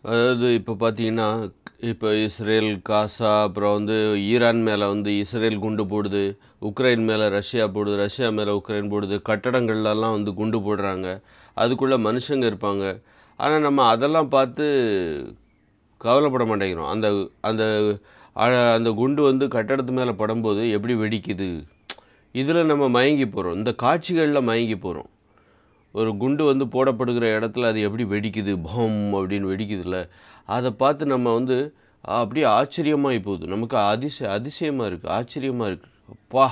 அதாவது இப்போ பார்த்தீங்கன்னா, இப்போ இஸ்ரேல், காசா அப்புறம் ஈரான் மேல இஸ்ரேல் குண்டு போடுது. உக்ரைன் மேல ரஷ்யா போடுது. ரஷ்யா மேல உக்ரைன் போடுது. கட்டடங்கள்லலாம் குண்டு போடுறாங்க. அதுக்குள்ள மனுஷங்க இருப்பாங்க. ஆனா நம்ம அதெல்லாம் பார்த்து கவலைப்பட மாட்டேங்கிறோம். அந்த அந்த அ அந்த குண்டு கட்டடத்து மேல படும்போது எப்படி வெடிக்குது? இதில நம்ம மயங்கி போறோம். இந்த காட்சிகள்ல மயங்கி போறோம். ஒரு குண்டு போடப்படுகிற இடத்துல அது எப்படி வெடிக்குது, பம் அப்படின்னு வெடிக்குதுல்ல, அதை பார்த்து நம்ம அப்படியே ஆச்சரியமாகி போகுது. நமக்கு அதிசயமாக இருக்குது, ஆச்சரியமாக இருக்குது. அப்பா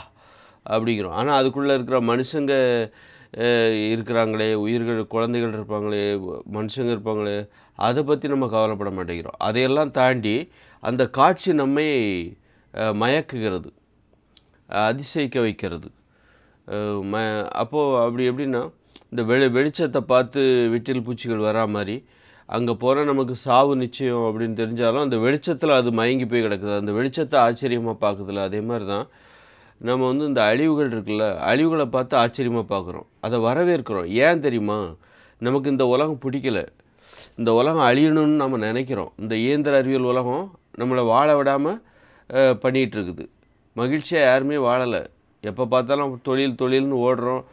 அப்படிங்கிறோம். ஆனால் அதுக்குள்ளே இருக்கிற மனுஷங்க இருக்கிறாங்களே, உயிர்கள், குழந்தைகள் இருப்பாங்களே, மனுஷங்க இருப்பாங்களே, அதை பற்றி நம்ம கவலைப்பட மாட்டேங்கிறோம். அதையெல்லாம் தாண்டி அந்த காட்சி நம்மை மயக்குகிறது, அதிசயிக்க வைக்கிறது. ம அப்போது அப்படி எப்படின்னா, இந்த வெளிச்சத்தை பார்த்து விட்டில் பூச்சிகள் வரா மாதிரி, அங்கே போனால் நமக்கு சாவு நிச்சயம் அப்படின்னு தெரிஞ்சாலும் அந்த வெளிச்சத்தில் அது மயங்கி போய் கிடக்குது. அந்த வெளிச்சத்தை ஆச்சரியமாக பார்க்குதுல, அதே மாதிரி தான் நம்ம இந்த அழிவுகள் இருக்குல்ல, அழிவுகளை பார்த்து ஆச்சரியமாக பார்க்குறோம், அதை வரவேற்கிறோம். ஏன் தெரியுமா? நமக்கு இந்த உலகம் பிடிக்கல, இந்த உலகம் அழியணும்னு நம்ம நினைக்கிறோம். இந்த இயந்திர அறிவியல் உலகம் நம்மளை வாழ விடாமல் பண்ணிகிட்ருக்குது. மகிழ்ச்சியாக யாருமே வாழலை. எப்போ பார்த்தாலும் தொழில்னு ஓடுறோம்,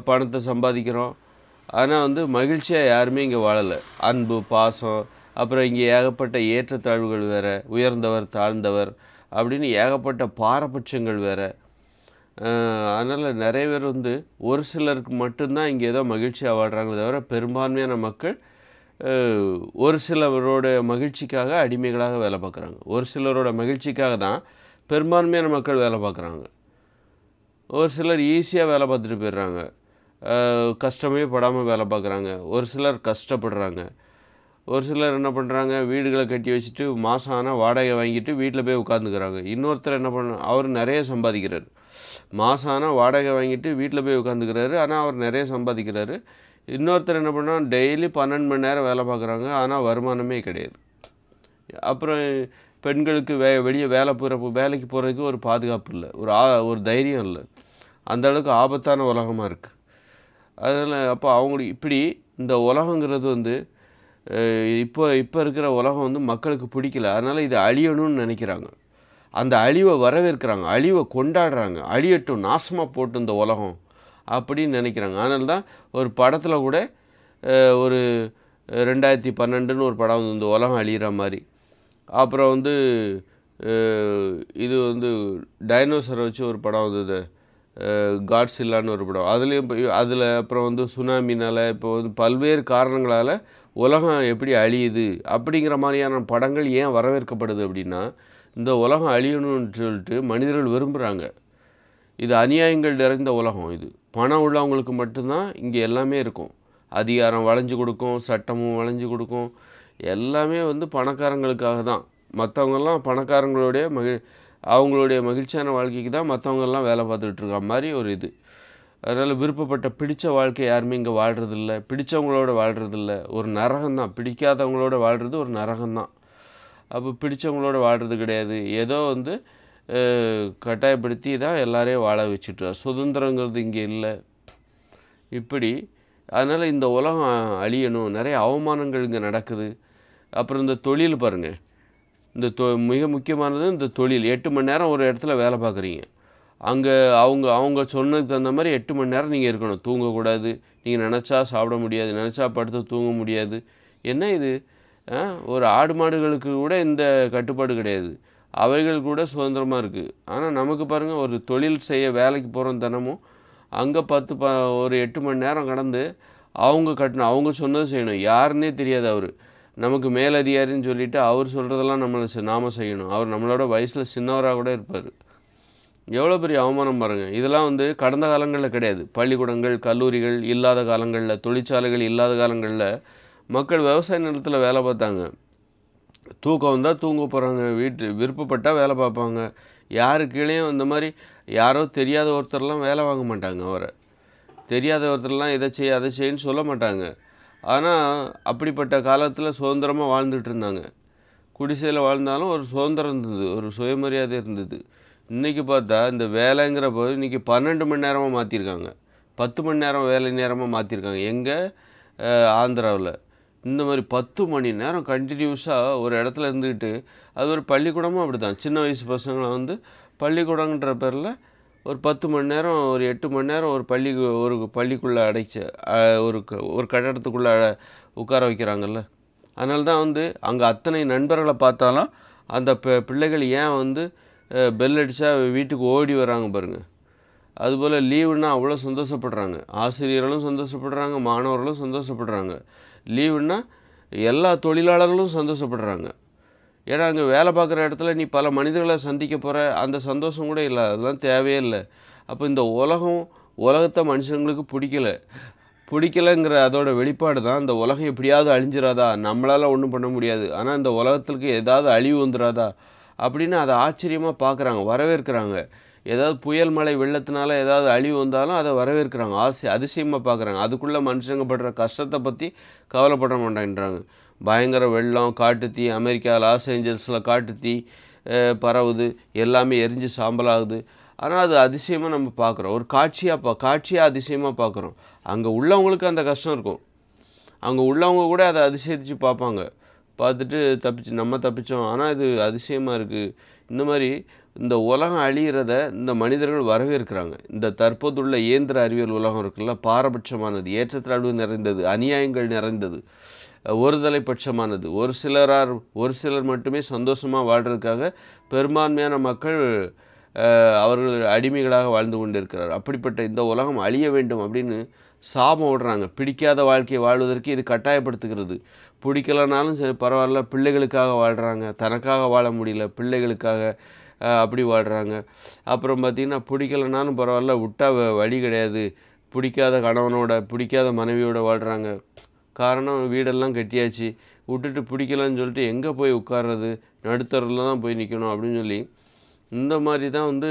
பணத்தை சம்பாதிக்கிறோம். ஆனால் மகிழ்ச்சியாக யாருமே இங்கே வாழலை. அன்பு, பாசம், அப்புறம் இங்கே ஏகப்பட்ட ஏற்றத்தாழ்வுகள் வேறு, உயர்ந்தவர் தாழ்ந்தவர் அப்படின்னு ஏகப்பட்ட பாரபட்சங்கள் வேறு. அதனால் நிறைய பேர் ஒரு சிலருக்கு மட்டும்தான் இங்கே ஏதோ மகிழ்ச்சியாக வாழ்கிறாங்களே தவிர, பெரும்பான்மையான மக்கள் ஒரு சிலரோட மகிழ்ச்சிக்காக அடிமைகளாக வேலை பார்க்குறாங்க. ஒரு சிலரோட மகிழ்ச்சிக்காக தான் பெரும்பான்மையான மக்கள் வேலை பார்க்குறாங்க. ஒரு சிலர் ஈஸியாக வேலை பார்த்துட்டு போயிடுறாங்க, கஷ்டமே படாமல் வேலை பார்க்குறாங்க. ஒரு சிலர் கஷ்டப்படுறாங்க. ஒரு சிலர் என்ன பண்ணுறாங்க, வீடுகளை கட்டி வச்சுட்டு மாதம் ஆனால் வாடகை வாங்கிட்டு வீட்டில் போய் உட்காந்துக்கிறாங்க. இன்னொருத்தர் என்ன அவர் நிறைய சம்பாதிக்கிறார். மாதம் ஆனால் வாடகை வாங்கிட்டு வீட்டில் போய் உட்காந்துக்கிறாரு, ஆனால் அவர் நிறைய சம்பாதிக்கிறாரு. இன்னொருத்தர் என்ன பண்ணால் டெய்லி 12 மணி நேரம் வேலை பார்க்குறாங்க, ஆனால் வருமானமே கிடையாது. அப்புறம் பெண்களுக்கு வெளியே வேலைக்கு போகிறதுக்கு ஒரு பாதுகாப்பு இல்லை, ஒரு தைரியம் இல்லை. அந்த அளவுக்கு ஆபத்தான உலகமாக இருக்குது. அதனால் அப்போ அவங்களுக்கு இப்படி இந்த உலகங்கிறது இப்போ இருக்கிற உலகம் மக்களுக்கு பிடிக்கல. அதனால் இது அழியணும்னு நினைக்கிறாங்க. அந்த அழிவை வரவேற்கிறாங்க, அழிவை கொண்டாடுறாங்க. அழியட்டும், நாசமாக போட்டு இந்த உலகம் அப்படின்னு நினைக்கிறாங்க. அதனால தான் ஒரு படத்தில் கூட ஒரு 2012ன்னு ஒரு படம் இந்த உலகம் அழிகிற மாதிரி. அப்புறம் இது டைனோசரை வச்சு ஒரு படம் வந்தது, காட்ஸில்லான்னு ஒரு படம். அதுலேயும் அதில் அப்புறம் சுனாமினால் இப்போ பல்வேறு காரணங்களால் உலகம் எப்படி அழியுது அப்படிங்கிற மாதிரியான படங்கள் ஏன் வரவேற்கப்படுது அப்படின்னா, இந்த உலகம் அழியணும்னு சொல்லிட்டு மனிதர்கள் விரும்புகிறாங்க. இது அநியாயங்கள் நிறைந்த உலகம். இது பணம் உள்ளவங்களுக்கு மட்டும்தான் இங்கே எல்லாமே இருக்கும். அதிகாரம் வளைஞ்சு கொடுக்கும், சட்டமும் வளைஞ்சு கொடுக்கும். எல்லாமே பணக்காரங்களுக்காக தான். மற்றவங்கெல்லாம் பணக்காரங்களுடைய அவங்களுடைய மகிழ்ச்சியான வாழ்க்கைக்கு தான் மற்றவங்கெல்லாம் வேலை பார்த்துக்கிட்டு இருக்க மாதிரி ஒரு இது. அதனால் விருப்பப்பட்ட பிடித்த வாழ்க்கை யாருமே இங்கே வாழ்கிறதில்ல, பிடித்தவங்களோட வாழ்கிறதில்ல. ஒரு நரகம்தான். பிடிக்காதவங்களோட வாழ்கிறது ஒரு நரகம்தான். அப்போ பிடித்தவங்களோட வாழ்கிறது கிடையாது. ஏதோ கட்டாயப்படுத்தி தான் எல்லாரையும் வாழ வச்சுட்டு, சுதந்திரங்கிறது இங்கே இல்லை. இப்படி அதனால் இந்த உலகம் அழியணும், நிறைய அவமானங்கள் இங்கே நடக்குது. அப்புறம் இந்த தொழில் பாருங்கள், இந்த மிக முக்கியமானது இந்த தொழில். 8 மணி நேரம் ஒரு இடத்துல வேலை பார்க்குறீங்க. அங்கே அவங்க சொன்னதுக்கு தகுந்த மாதிரி 8 மணி நேரம் நீங்கள் இருக்கணும், தூங்கக்கூடாது. நீங்கள் நினச்சா சாப்பிட முடியாது, நினச்சா படுத்து தூங்க முடியாது. என்ன இது? ஒரு ஆடு மாடுகளுக்கு கூட இந்த கட்டுப்பாடு கிடையாது, அவைகள் கூட சுதந்திரமாக இருக்குது. ஆனால் நமக்கு பாருங்கள், ஒரு தொழில் செய்ய வேலைக்கு போகிறோம் தினமும், அங்கே ஒரு 8 மணி நேரம் கடந்து அவங்க சொன்னது செய்யணும். யாருன்னே தெரியாது அவர், நமக்கு மேலதிகாரின்னு சொல்லிவிட்டு அவர் சொல்கிறதெல்லாம் நாம் செய்யணும். அவர் நம்மளோட வயசில் சின்னவராக கூட இருப்பார். எவ்வளோ பெரிய அவமானம் பாருங்கள். இதெல்லாம் கடந்த காலங்களில் கிடையாது. பள்ளிக்கூடங்கள், கல்லூரிகள் இல்லாத காலங்களில், தொழிற்சாலைகள் இல்லாத காலங்களில் மக்கள் விவசாய நிலத்தில் வேலை பார்த்தாங்க. தூக்கம் வந்தால் தூங்க போகிறாங்க, விருப்பப்பட்டால் வேலை பார்ப்பாங்க. யாரு கீழேயும் இந்த மாதிரி யாரோ தெரியாத ஒருத்தர்லாம் வேலை வாங்க மாட்டாங்க. அவரை தெரியாத ஒருத்தர்லாம் இதை அதை செய்யன்னு சொல்ல மாட்டாங்க. ஆனால் அப்படிப்பட்ட காலத்தில் சுதந்திரமாக வாழ்ந்துட்டு இருந்தாங்க. குடிசையில் வாழ்ந்தாலும் ஒரு சுதந்திரம் இருந்தது, ஒரு சுயமரியாதை இருந்தது. இன்றைக்கி பார்த்தா இந்த வேலைங்கிற போது இன்றைக்கி 12 மணி நேரமாக மாற்றிருக்காங்க, 10 மணி நேரம் வேலை நேரமாக மாற்றிருக்காங்க. எங்கே? ஆந்திராவில். இந்த மாதிரி 10 மணி நேரம் கண்டினியூஸாக ஒரு இடத்துல இருந்துக்கிட்டு, அது ஒரு பள்ளிக்கூடமும் அப்படி தான். சின்ன வயசு பசங்களை வந்து பள்ளிக்கூடங்கிற பேரில் ஒரு 10 மணி நேரம், ஒரு 8 மணி நேரம் ஒரு பள்ளிக்குள்ளே அடைச்சி ஒரு கட்டடத்துக்குள்ளே உட்கார வைக்கிறாங்கல்ல. அதனால தான் வந்து அங்கே அத்தனை நண்பர்களை பார்த்தாலும் அந்த பிள்ளைகள் ஏன் வந்து பெல் அடித்தா வீட்டுக்கு ஓடி வராங்க பாருங்கள். அதுபோல் லீவுன்னா அவ்வளோ சந்தோஷப்படுறாங்க. ஆசிரியர்களும் சந்தோஷப்படுறாங்க, மாணவர்களும் சந்தோஷப்படுறாங்க. லீவுன்னா எல்லா தொழிலாளர்களும் சந்தோஷப்படுறாங்க. ஏன்னா அங்கே வேலை பார்க்குற இடத்துல நீ பல மனிதர்களை சந்திக்க போகிற அந்த சந்தோஷம் கூட இல்லை. அதெல்லாம் தேவையே இல்லை. அப்போ இந்த உலகத்தை மனுஷங்களுக்கு பிடிக்கலைங்கிற அதோட வெளிப்பாடு தான் இந்த உலகம் எப்படியாவது அழிஞ்சிராதா, நம்மளால் ஒன்றும் பண்ண முடியாது, ஆனால் இந்த உலகத்துக்கு ஏதாவது அழிவு வந்துடாதா அப்படின்னு அதை ஆச்சரியமாக பார்க்குறாங்க, வரவேற்கிறாங்க. ஏதாவது புயல் மழை வெள்ளத்தினால ஏதாவது அழிவு வந்தாலும் அதை வரவேற்கிறாங்க, அதிசயமாக பார்க்குறாங்க. அதுக்குள்ளே மனுஷங்க படுற கஷ்டத்தை பற்றி கவலைப்பட மாட்டேங்கிறாங்க. பயங்கர வெள்ளம், காட்டுத்தீ, அமெரிக்கா லாஸ் ஏஞ்சல்ஸில் காட்டுத்தீ பரவுது, எல்லாமே எரிஞ்சு சாம்பலாகுது. ஆனால் அது அதிசயமாக நம்ம பார்க்குறோம், ஒரு காட்சியாக அதிசயமாக பார்க்குறோம். அங்கே உள்ளவங்களுக்கு அந்த கஷ்டம் இருக்கும், அங்கே உள்ளவங்க கூட அதை அதிசயிச்சு பார்ப்பாங்க, பார்த்துட்டு நம்ம தப்பிச்சோம். ஆனால் இது அதிசயமாக இருக்குது. இந்த மாதிரி இந்த உலகம் அழிகிறத இந்த மனிதர்கள் வரவேற்கிறாங்க. இந்த தற்போதுள்ள இயந்திர அறிவியல் உலகம் இருக்குல்ல, பாரபட்சமானது, ஏற்றத்தாழ்வு நிறைந்தது, அநியாயங்கள் நிறைந்தது, ஒருதலைப்பட்சமானது, ஒரு சிலர் மட்டுமே சந்தோஷமாக வாழ்கிறதுக்காக பெரும்பான்மையான மக்கள் அவர்கள் அடிமைகளாக வாழ்ந்து கொண்டிருக்கிறார். அப்படிப்பட்ட இந்த உலகம் அழிய வேண்டும் அப்படின்னு சாபம் விடுறாங்க. பிடிக்காத வாழ்க்கையை வாழ்வதற்கு இது கட்டாயப்படுத்துகிறது. பிடிக்கலனாலும் சரி பரவாயில்ல, பிள்ளைகளுக்காக வாழ்கிறாங்க, தனக்காக வாழ முடியல, பிள்ளைகளுக்காக அப்படி வாழ்கிறாங்க. அப்புறம் பார்த்திங்கன்னா பிடிக்கலனாலும் பரவாயில்ல, விட்டால் வழி கிடையாது, பிடிக்காத கணவனோட பிடிக்காத மனைவியோடு வாழ்கிறாங்க. காரணம் வீடெல்லாம் கட்டியாச்சு, விட்டுட்டு பிடிக்கலன்னு சொல்லிட்டு எங்கே போய் உட்கார்றது, நடுத்தரில் தான் போய் நிற்கணும் அப்படின்னு சொல்லி இந்த மாதிரி தான் வந்து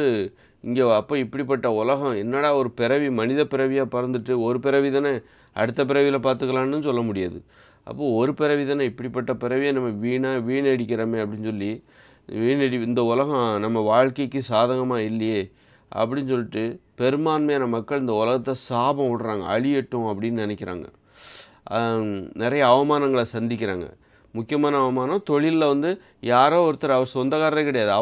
இங்கே. அப்போ இப்படிப்பட்ட உலகம் என்னடா, ஒரு பிறவி மனித பிறவியாக பறந்துட்டு ஒரு பிறவி தானே, அடுத்த பிறவியில் பார்த்துக்கலான்னு சொல்ல முடியாது. அப்போது ஒரு பிறவி தானே, இப்படிப்பட்ட பிறவியை நம்ம வீணடிக்கிறோமே அப்படின்னு சொல்லி இந்த உலகம் நம்ம வாழ்க்கைக்கு சாதகமாக இல்லையே அப்படின்னு சொல்லிட்டு பெரும்பான்மையான மக்கள் இந்த உலகத்தை சாபம் விடுறாங்க, அழியட்டும் அப்படின்னு நினைக்கிறாங்க. நிறைய அவமானங்களை சந்திக்கிறாங்க. முக்கியமான அவமானம் தொழிலில் வந்து யாரோ ஒருத்தர், அவர் சொந்தக்காரரே கிடையாது,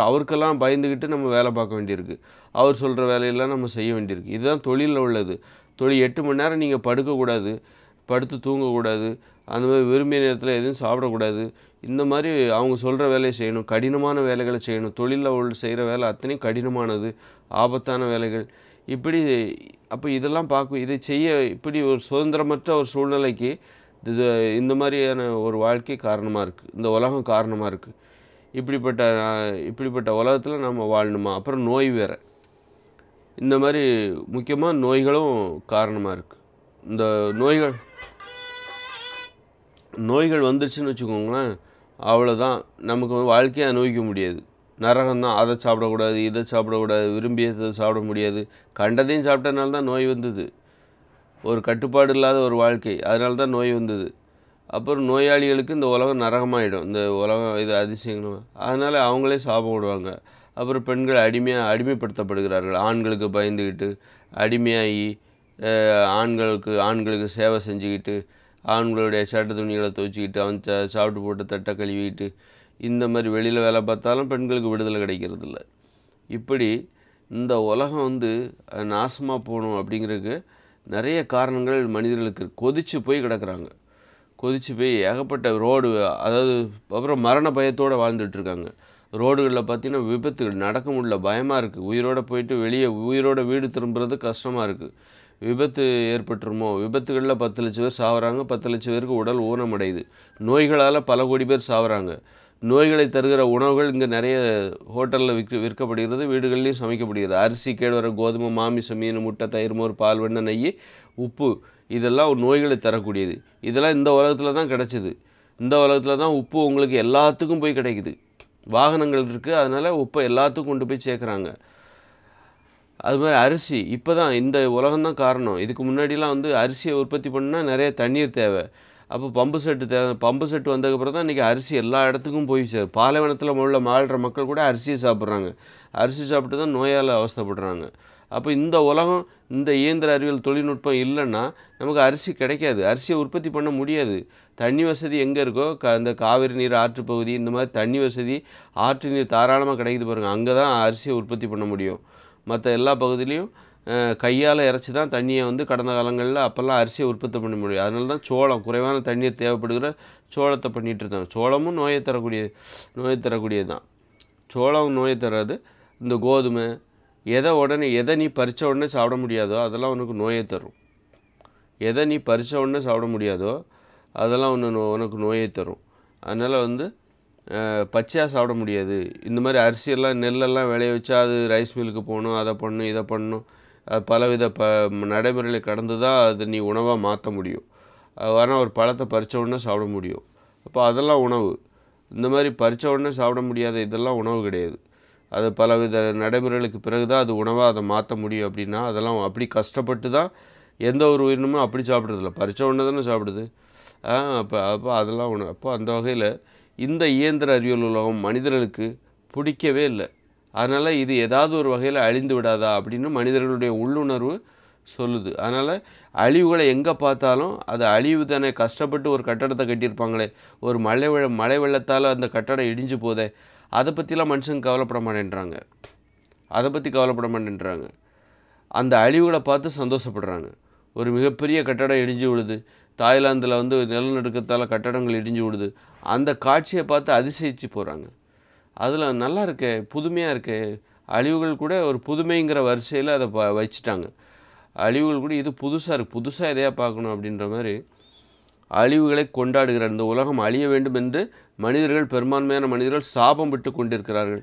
அவருக்கெல்லாம் பயந்துக்கிட்டு நம்ம வேலை பார்க்க வேண்டியிருக்கு, அவர் சொல்கிற வேலையெல்லாம் நம்ம செய்ய வேண்டியிருக்கு. இதுதான் தொழிலில் உள்ளது. 8 மணி நேரம் நீங்கள் படுக்கக்கூடாது, படுத்து தூங்கக்கூடாது, அந்த மாதிரி விரும்பிய நேரத்தில் எதுவும் சாப்பிடக்கூடாது. இந்த மாதிரி அவங்க சொல்கிற வேலையை செய்யணும், கடினமான வேலைகளை செய்யணும். தொழிலில் செய்கிற வேலை அத்தனையும் கடினமானது, ஆபத்தான வேலைகள். அப்போ இதெல்லாம் இதை செய்ய இப்படி ஒரு சுதந்திரமற்ற ஒரு சூழ்நிலைக்கு இந்த மாதிரியான ஒரு வாழ்க்கை காரணமாக இருக்குது, இந்த உலகம் காரணமாக இருக்குது. இப்படிப்பட்ட உலகத்தில் நம்ம வாழணுமா? அப்புறம் நோய் வேறு, இந்த மாதிரி முக்கியமாக நோய்களும் காரணமாக இருக்குது. இந்த நோய்கள் வந்துருச்சுன்னு வச்சுக்கோங்களேன், அவ்வளோதான், நமக்கு வாழ்க்கையை அனுபவிக்க முடியாது, நரகம்தான். அதை சாப்பிடக்கூடாது, இதை சாப்பிடக்கூடாது, விரும்பியதை சாப்பிட முடியாது, கண்டதையும் சாப்பிட்டனால தான் நோய் வந்தது. ஒரு கட்டுப்பாடு இல்லாத ஒரு வாழ்க்கை, அதனால தான் நோய் வந்தது. அப்புறம் நோயாளிகளுக்கு இந்த உலகம் நரகமாகிடும், இந்த உலகம் இது அதிசயங்களும், அதனால் அவங்களே சாபம் விடுவாங்க. அப்புறம் பெண்கள் அடிமைப்படுத்தப்படுகிறார்கள், ஆண்களுக்கு பயந்துக்கிட்டு அடிமையாகி ஆண்களுக்கு சேவை செஞ்சுக்கிட்டு, ஆண்களுடைய சட்ட துணிகளை துவைச்சிக்கிட்டு, அவன் சாப்பிட்டு போட்டு தட்டை கழுவிக்கிட்டு, இந்த மாதிரி வெளியில் வேலை பார்த்தாலும் பெண்களுக்கு விடுதலை கிடைக்கிறதில்ல. இப்படி இந்த உலகம் வந்து நாசமாக போகணும் அப்படிங்கிறதுக்கு நிறைய காரணங்கள் மனிதர்களுக்கு கொதிச்சு போய் கிடக்கிறாங்க. கொதிச்சு போய் ஏகப்பட்ட ரோடு, அதாவது அப்புறம் மரண பயத்தோடு வாழ்ந்துட்டுருக்காங்க. ரோடுகளில் பார்த்திங்கன்னா விபத்துகள், நடக்க முடியல, பயமாக இருக்குது. உயிரோட வீடு திரும்புறது கஷ்டமாக இருக்குது. விபத்து ஏற்பட்டுருமோ, விபத்துகளில் 10 லட்சம் பேர் சாவறாங்க, 10 லட்சம் பேருக்கு உடல் ஊனமடையுது. நோய்களால் பல கோடி பேர் சாவறாங்க. நோய்களை தருகிற உணவுகள் இங்கே நிறைய ஹோட்டலில் விற்கப்படுகிறது, வீடுகள்லேயும் சமைக்கப்படுகிறது. அரிசி, கேழ்வரகு, கோதுமை, மாமிசம், மீன், முட்டை, தயிர், மோர், பால், வெண்ணெய், நெய், உப்பு, இதெல்லாம் நோய்களை தரக்கூடியது. இதெல்லாம் இந்த உலகத்தில் தான் கிடச்சிது. இந்த உலகத்தில் தான் உப்பு உங்களுக்கு எல்லாத்துக்கும் போய் கிடைக்குது. வாகனங்கள் இருக்குது, அதனால் உப்பை எல்லாத்துக்கும் கொண்டு போய் சேர்க்குறாங்க. அது மாதிரி அரிசி, இப்போ தான் இந்த உலகம்தான் காரணம். இதுக்கு முன்னாடிலாம் வந்து அரிசியை உற்பத்தி பண்ணால் நிறைய தண்ணீர் தேவை. அப்போ பம்பு செட்டு வந்ததுக்கப்புறம் தான் இன்றைக்கி அரிசி எல்லா இடத்துக்கும் போய் பாலைவனத்தில் வாழ்கிற மக்கள் கூட அரிசியை சாப்பிட்றாங்க. அரிசி சாப்பிட்டு தான் நோயால் அவஸ்தைப்படுறாங்க. அப்போ இந்த உலகம் இந்த இயந்திர அறிவியல் தொழில்நுட்பம் இல்லைன்னா நமக்கு அரிசி கிடைக்காது, அரிசியை உற்பத்தி பண்ண முடியாது. தண்ணி வசதி எங்கே இருக்கோ இந்த காவிரி நீர் ஆற்று பகுதி இந்த மாதிரி தண்ணி வசதி ஆற்று நீர் தாராளமாக கிடைக்குது பாருங்கள், அங்கே தான் அரிசியை உற்பத்தி பண்ண முடியும். மற்ற எல்லா பகுதியிலையும் கையால் இறச்சி தான் தண்ணியை வந்து கடந்த காலங்களில் அப்போல்லாம் அரிசியை உற்பத்தி பண்ண முடியும். அதனால தான் சோளம் குறைவான தண்ணீர் தேவைப்படுகிற சோளத்தை பண்ணிகிட்டு இருந்தாங்க. சோளமும் நோயை தரக்கூடியது தான். சோளம் நோயை தராது. இந்த கோதுமை எதை நீ பறித்த உடனே சாப்பிட முடியாதோ அதெல்லாம் உனக்கு நோயை தரும். எதை நீ பறித்த உடனே சாப்பிட முடியாதோ அதெல்லாம் உனக்கு நோயை தரும். அதனால் வந்து பச்சையாக சாப்பிட முடியாது. இந்த மாதிரி அரிசியெல்லாம் நெல்லெல்லாம் விளைய வச்சா அது ரைஸ் மில்லுக்கு போகணும், அதை பண்ணணும் இதை பண்ணணும், பலவித நடைமுறைகளை கடந்து தான் அதை நீ உணவாக மாற்ற முடியும். ஆனால் ஒரு பழத்தை பறித்த உடனே சாப்பிட முடியும். அப்போ அதெல்லாம் உணவு. இந்த மாதிரி பறித்த உடனே சாப்பிட முடியாத இதெல்லாம் உணவு கிடையாது. அது பலவித நடைமுறைகளுக்கு பிறகு தான் அது உணவாக அதை மாற்ற முடியும். அப்படின்னா அதெல்லாம் அப்படி கஷ்டப்பட்டு தான் எந்த ஒரு உயிரினமும் அப்படி சாப்பிட்றதில்ல, பறித்த உடனே தானே சாப்பிடுது. அப்போ அதெல்லாம் உணவு. அப்போ அந்த வகையில் இந்த இயந்திர அறிவியல் உலகம் மனிதர்களுக்கு பிடிக்கவே இல்லை. அதனால் இது ஏதாவது ஒரு வகையில் அழிந்து விடாதா அப்படின்னு மனிதர்களுடைய உள்ளுணர்வு சொல்லுது. அதனால் அழிவுகளை எங்கே பார்த்தாலும் அது அழிவு தானே. கஷ்டப்பட்டு ஒரு கட்டடத்தை கட்டியிருப்பாங்களே, ஒரு மழை வெள்ளத்தால் அந்த கட்டடம் இடிஞ்சு போதே, அதை பற்றிலாம் மனுஷங்க கவலைப்பட மாட்டேன்றாங்க. அந்த அழிவுகளை பார்த்து சந்தோஷப்படுறாங்க. ஒரு மிகப்பெரிய கட்டடம் இடிஞ்சு விழுது, தாய்லாந்தில் வந்து நிலநடுக்கத்தால் கட்டடங்கள் இடிஞ்சு விடுது, அந்த காட்சியை பார்த்து அதிசயிச்சு போகிறாங்க. அதில் நல்லா இருக்கே, புதுமையாக இருக்கே, அழிவுகள் கூட ஒரு புதுமைங்கிற வரிசையில் அதை வச்சுட்டாங்க. அழிவுகள் கூட இது புதுசாக இருக்குது, புதுசாக எதையாக பார்க்கணும் அப்படின்ற மாதிரி அழிவுகளை கொண்டாடுகிற இந்த உலகம் அழிய வேண்டும் என்று பெரும்பான்மையான மனிதர்கள் சாபம் விட்டு கொண்டிருக்கிறார்கள்.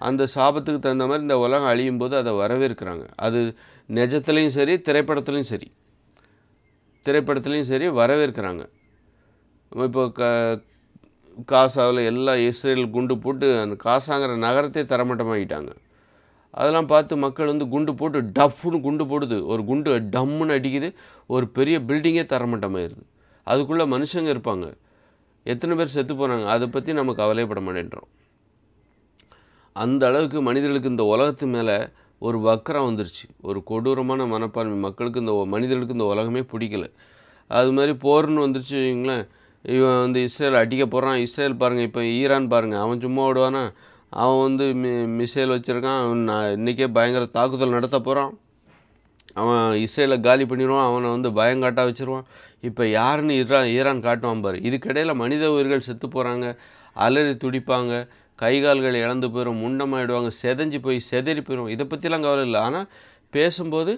அந்த சாபத்துக்கு தகுந்த மாதிரி இந்த உலகம் அழியும் போது அதை வரவேற்கிறாங்க. அது நிஜத்துலேயும் சரி திரைப்படத்துலேயும் சரி வரவேற்கிறாங்க. இப்போ காசாவில் எல்லாம் இஸ்ரேல் குண்டு போட்டு அந்த காசாங்கிற நகரத்தை தரமட்டமாகிட்டாங்க. அதெல்லாம் பார்த்து மக்கள் வந்து குண்டு போட்டு டஃப்னு குண்டு போடுது, ஒரு குண்டு டம்முன்னு அடிக்குது, ஒரு பெரிய பில்டிங்கே தரமட்டமாயிருது. அதுக்குள்ளே மனுஷங்க இருப்பாங்க, எத்தனை பேர் செத்து போனாங்க அதை பற்றி நம்ம கவலைப்பட மாட்டேன்றோம். அந்த அளவுக்கு மனிதர்களுக்கு இந்த உலகத்து மேலே ஒரு வக்கரம் வந்துருச்சு, ஒரு கொடூரமான மனப்பான்மை. மனிதர்களுக்கு இந்த உலகமே பிடிக்கல. அது மாதிரி போர்னு வந்துருச்சு வைங்களேன். இவன் வந்து இஸ்ரேல் அடிக்க போகிறான். இஸ்ரேல் பாருங்கள், இப்போ ஈரான் பாருங்கள், அவன் சும்மா ஓடுவானா? அவன் வந்து மிசைல் வச்சுருக்கான். அவன் இன்றைக்கே பயங்கர தாக்குதல் நடத்த போகிறான். அவன் இஸ்ரேலை காலி பண்ணிடுவான், அவனை வந்து பயங்காட்டா வச்சுருவான். இப்போ யாருன்னு ஈரான் காட்டுவான் பாரு. இதுக்கிடையில் மனித உயிர்கள் செத்து போகிறாங்க, அலறி துடிப்பாங்க, கைகால்கள் இழந்து போயிடும், முண்டமாயிடுவாங்க, செதறி போயிடும். இதை பற்றிலாம் கவலை இல்லை. ஆனால் பேசும்போது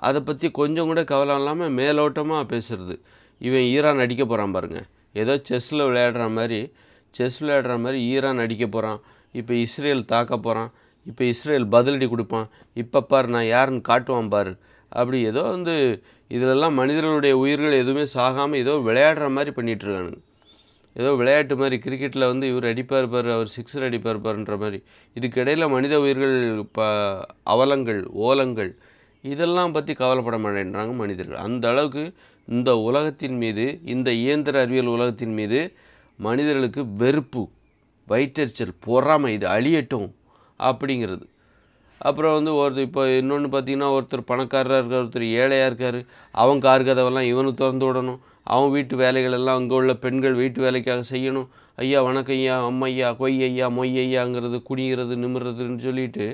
அதை பற்றி கொஞ்சம் கூட கவலை இல்லாமல் மேலோட்டமாக பேசுகிறது. இவன் ஈரான் அடிக்க போகிறான் பாருங்கள், ஏதோ செஸ் விளையாடுற மாதிரி ஈரான் அடிக்க போகிறான், இப்போ இஸ்ரேல் தாக்க போகிறான், இப்போ இஸ்ரேல் பதிலடி கொடுப்பான், இப்போ பாரு நான் யாருன்னு காட்டுவான் பாரு. அப்படி ஏதோ வந்து இதிலெல்லாம் மனிதர்களுடைய உயிர்கள் எதுவுமே சாகாமல் ஏதோ விளையாடுற மாதிரி பண்ணிகிட்ருக்கானுங்க. ஏதோ விளையாட்டு மாதிரி, கிரிக்கெட்டில் வந்து இவர் அடிப்பார் பாரு, அவர் சிக்ஸர் அடிப்பார் பாருன்ற மாதிரி. இதுக்கிடையில் மனித உயிர்கள் அவலங்கள் ஓலங்கள் இதெல்லாம் பற்றி கவலைப்பட மாட்டேன்றாங்க மனிதர்கள். அந்த அளவுக்கு இந்த உலகத்தின் மீது, இந்த இயந்திர அறிவியல் உலகத்தின் மீது மனிதர்களுக்கு வெறுப்பு, வயிற்றெரிச்சல், பொறாமை, இது அழியட்டும் அப்படிங்கிறது. அப்புறம் வந்து இப்போ இன்னொன்று பார்த்திங்கன்னா, ஒருத்தர் பணக்காரராக இருக்கார், ஒருத்தர் ஏழையாக இருக்கார். அவன் கார் கதவெல்லாம் இவனுக்கு திறந்து விடணும், அவன் வீட்டு வேலைகள் எல்லாம் அங்கே உள்ள பெண்கள் வீட்டு வேலைக்காக செய்யணும். ஐயா வணக்கம் ஐயா, அம்மையா, கொய் ஐயா, மொய் ஐயாங்கிறது, குனிகிறது, நிமிர்றதுன்னு சொல்லிட்டு,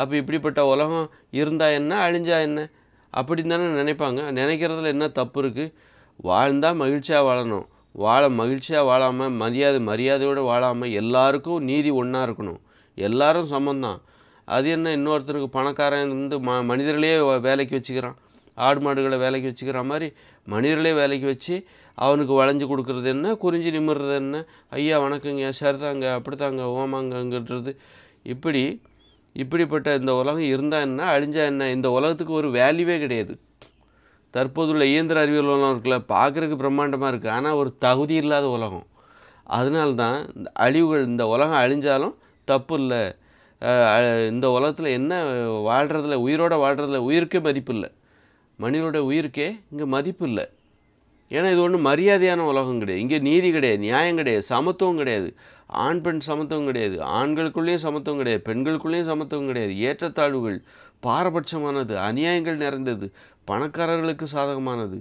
அப்போ இப்படிப்பட்ட உலகம் இருந்தால் என்ன, அழிஞ்சா என்ன அப்படின்னு தானே நினைப்பாங்க. நினைக்கிறதுல என்ன தப்பு இருக்குது? வாழ்ந்தால் மகிழ்ச்சியாக வாழணும். மகிழ்ச்சியாக வாழாமல் மரியாதையோடு வாழாமல் எல்லாருக்கும் நீதி ஒன்றா இருக்கணும், எல்லாரும் சமந்தான். அது என்ன, இன்னொருத்தருக்கு பணக்காரன் வந்து மனிதர்களே வேலைக்கு வச்சுக்கிறான், ஆடு மாடுகளை வேலைக்கு வச்சுக்கிற மாதிரி மனிதர்களே வேலைக்கு வச்சு அவனுக்கு வளைஞ்சு கொடுக்குறது என்ன, குறிஞ்சி நிமிர்றது என்ன, ஐயா வணக்கங்க, சரிதாங்க, அப்படித்தாங்க, ஓமாங்கங்கிறது. இப்படிப்பட்ட இந்த உலகம் இருந்தால் என்ன, அழிஞ்சா என்ன? இந்த உலகத்துக்கு ஒரு வேல்யூவே கிடையாது. தற்போதுள்ள இயந்திர அறிவியல் உலகம் இருக்குல்ல, பார்க்குறதுக்கு பிரம்மாண்டமாக இருக்குது, ஆனால் ஒரு தகுதி இல்லாத உலகம். அதனால்தான் இந்த அழிவுகள், இந்த உலகம் அழிஞ்சாலும் தப்பு இல்லை. இந்த உலகத்தில் என்ன வாழ்கிறதுல, உயிரோடு வாழ்கிறதுல உயிருக்கே மதிப்பு இல்லை, மனிதனோட உயிருக்கே இங்கே மதிப்பு இல்லை. ஏன்னா இது ஒன்றும் மரியாதையான உலகம் கிடையாது. இங்கே நீதி கிடையாது, நியாயம் கிடையாது, சமத்துவம் கிடையாது, ஆண் பெண் சமத்துவம் கிடையாது, ஆண்களுக்குள்ளேயும் சமத்துவம் கிடையாது, பெண்களுக்குள்ளேயும் சமத்துவம் கிடையாது, ஏற்றத்தாழ்வுகள், பாரபட்சமானது, அநியாயங்கள் நிறைந்தது, பணக்காரர்களுக்கு சாதகமானது,